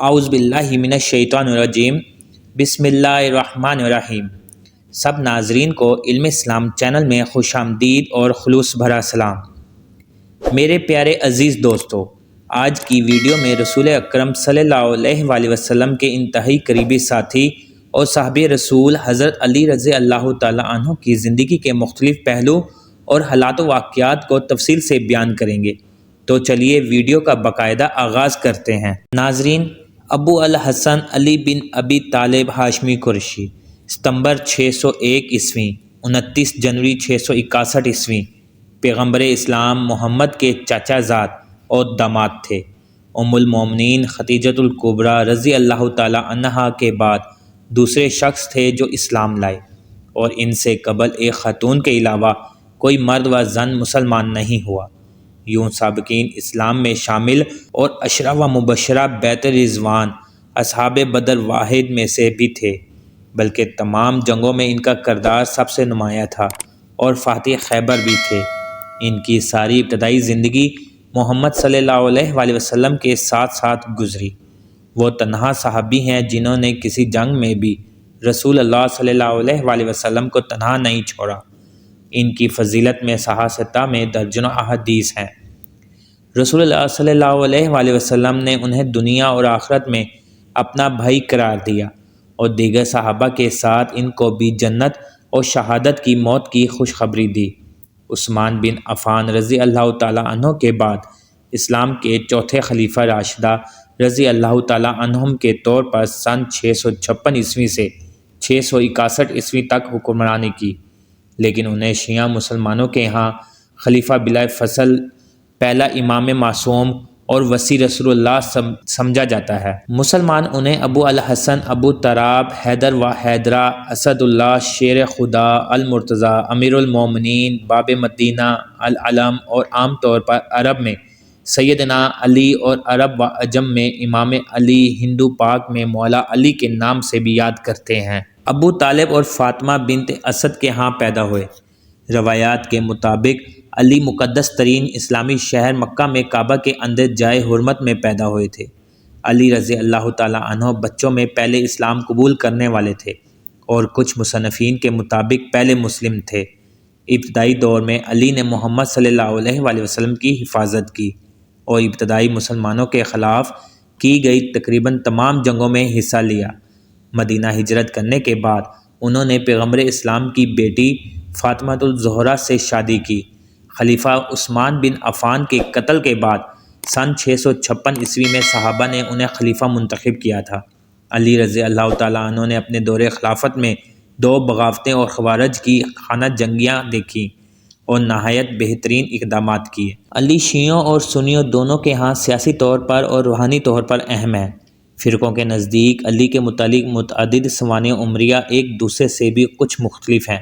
اعوذ باللہ من الشیطان الرجیم بسم اللہ الرحمن الرحیم۔ سب ناظرین کو علم اسلام چینل میں خوش آمدید اور خلوص بھرا سلام۔ میرے پیارے عزیز دوستو، آج کی ویڈیو میں رسول اکرم صلی اللہ علیہ وآلہ وسلم کے انتہائی قریبی ساتھی اور صحابی رسول حضرت علی رضی اللہ تعالیٰ عنہ کی زندگی کے مختلف پہلو اور حالات و واقعات کو تفصیل سے بیان کریں گے۔ تو چلیے ویڈیو کا باقاعدہ آغاز کرتے ہیں۔ ناظرین، ابو الحسن علی بن ابی طالب ہاشمی قریشی، ستمبر 601 عیسوی 29 جنوری 661 عیسوی پیغمبر اسلام محمد کے چچا زاد اور داماد تھے۔ ام المومنین خدیجۃ الکبریٰ رضی اللہ تعالی عنہا کے بعد دوسرے شخص تھے جو اسلام لائے، اور ان سے قبل ایک خاتون کے علاوہ کوئی مرد و زن مسلمان نہیں ہوا۔ یوں سابقین اسلام میں شامل اور عشرہ و مبشرہ بیت رضوان اصحاب بدر واحد میں سے بھی تھے، بلکہ تمام جنگوں میں ان کا کردار سب سے نمایاں تھا اور فاتح خیبر بھی تھے۔ ان کی ساری ابتدائی زندگی محمد صلی اللہ علیہ وآلہ وسلم کے ساتھ ساتھ گزری۔ وہ تنہا صحابی ہیں جنہوں نے کسی جنگ میں بھی رسول اللہ صلی اللہ علیہ وآلہ وسلم کو تنہا نہیں چھوڑا۔ ان کی فضیلت میں صحاح میں درجنوں احادیث ہیں۔ رسول اللہ صلی اللہ علیہ وآلہ وسلم نے انہیں دنیا اور آخرت میں اپنا بھائی قرار دیا، اور دیگر صحابہ کے ساتھ ان کو بھی جنت اور شہادت کی موت کی خوشخبری دی۔ عثمان بن عفان رضی اللہ تعالیٰ عنہ کے بعد اسلام کے چوتھے خلیفہ راشدہ رضی اللہ تعالیٰ عنہم کے طور پر سن 656 عیسوی سے 661 عیسوی تک حکمرانی کی، لیکن انہیں شیعہ مسلمانوں کے ہاں خلیفہ بلا فصل، پہلا امام معصوم اور وصی رسول اللہ سمجھا جاتا ہے۔ مسلمان انہیں ابو الحسن، ابو تراب، حیدر و حیدرہ، اسد اللہ، شیر خدا، المرتضیٰ، امیر المومنین، باب مدینہ، العلم، اور عام طور پر عرب میں سیدنا علی اور عرب و عجم میں امام علی، ہندو پاک میں مولا علی کے نام سے بھی یاد کرتے ہیں۔ ابو طالب اور فاطمہ بنت اسد کے ہاں پیدا ہوئے۔ روایات کے مطابق علی مقدس ترین اسلامی شہر مکہ میں کعبہ کے اندر جائے حرمت میں پیدا ہوئے تھے۔ علی رضی اللہ تعالیٰ عنہ بچوں میں پہلے اسلام قبول کرنے والے تھے، اور کچھ مصنفین کے مطابق پہلے مسلم تھے۔ ابتدائی دور میں علی نے محمد صلی اللہ علیہ وآلہ وسلم کی حفاظت کی، اور ابتدائی مسلمانوں کے خلاف کی گئی تقریباً تمام جنگوں میں حصہ لیا۔ مدینہ ہجرت کرنے کے بعد انہوں نے پیغمبر اسلام کی بیٹی فاطمہ الزہرا سے شادی کی۔ خلیفہ عثمان بن عفان کے قتل کے بعد سن 656 عیسوی میں صحابہ نے انہیں خلیفہ منتخب کیا تھا۔ علی رضی اللہ تعالیٰ عنہ نے اپنے دور خلافت میں 2 بغاوتیں اور خوارج کی خانہ جنگیاں دیکھیں اور نہایت بہترین اقدامات کیے۔ علی شیعوں اور سنیوں دونوں کے ہاں سیاسی طور پر اور روحانی طور پر اہم ہیں۔ فرقوں کے نزدیک علی کے متعلق متعدد سوانح عمریہ ایک دوسرے سے بھی کچھ مختلف ہیں،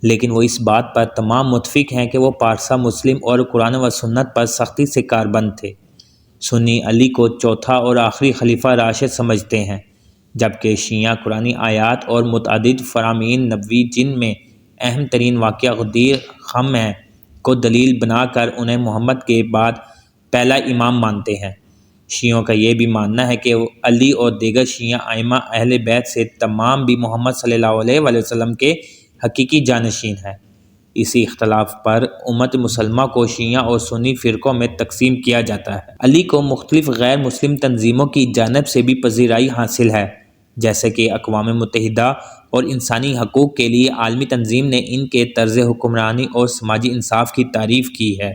لیکن وہ اس بات پر تمام متفق ہیں کہ وہ پارسا مسلم اور قرآن و سنت پر سختی سے کاربند تھے۔ سنی علی کو چوتھا اور آخری خلیفہ راشد سمجھتے ہیں، جبکہ شیعہ قرآنی آیات اور متعدد فرامین نبوی جن میں اہم ترین واقعہ غدیر خم ہے کو دلیل بنا کر انہیں محمد کے بعد پہلا امام مانتے ہیں۔ شیعوں کا یہ بھی ماننا ہے کہ علی اور دیگر شیعہ ائمہ اہل بیت سے تمام بھی محمد صلی اللہ علیہ وآلہ وسلم کے حقیقی جانشین ہیں۔ اسی اختلاف پر امت مسلمہ کو شیعہ اور سنی فرقوں میں تقسیم کیا جاتا ہے۔ علی کو مختلف غیر مسلم تنظیموں کی جانب سے بھی پذیرائی حاصل ہے، جیسے کہ اقوام متحدہ اور انسانی حقوق کے لیے عالمی تنظیم نے ان کے طرز حکمرانی اور سماجی انصاف کی تعریف کی ہے۔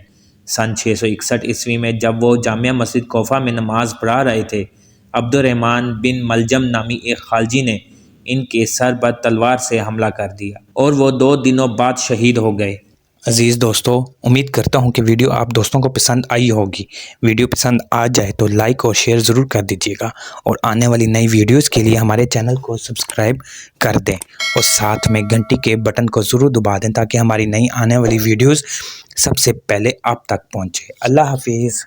سن 661 عیسوی میں جب وہ جامع مسجد کوفہ میں نماز پڑھا رہے تھے، عبد الرحمن بن ملجم نامی ایک خارجی نے ان کے سر پر تلوار سے حملہ کر دیا، اور وہ 2 دنوں بعد شہید ہو گئے۔ عزیز دوستو، امید کرتا ہوں کہ ویڈیو آپ دوستوں کو پسند آئی ہوگی۔ ویڈیو پسند آ جائے تو لائک اور شیئر ضرور کر دیجیے گا، اور آنے والی نئی ویڈیوز کے لیے ہمارے چینل کو سبسکرائب کر دیں، اور ساتھ میں گھنٹی کے بٹن کو ضرور دبا دیں تاکہ ہماری نئی آنے والی ویڈیوز سب سے پہلے آپ تک پہنچے۔ اللہ حافظ۔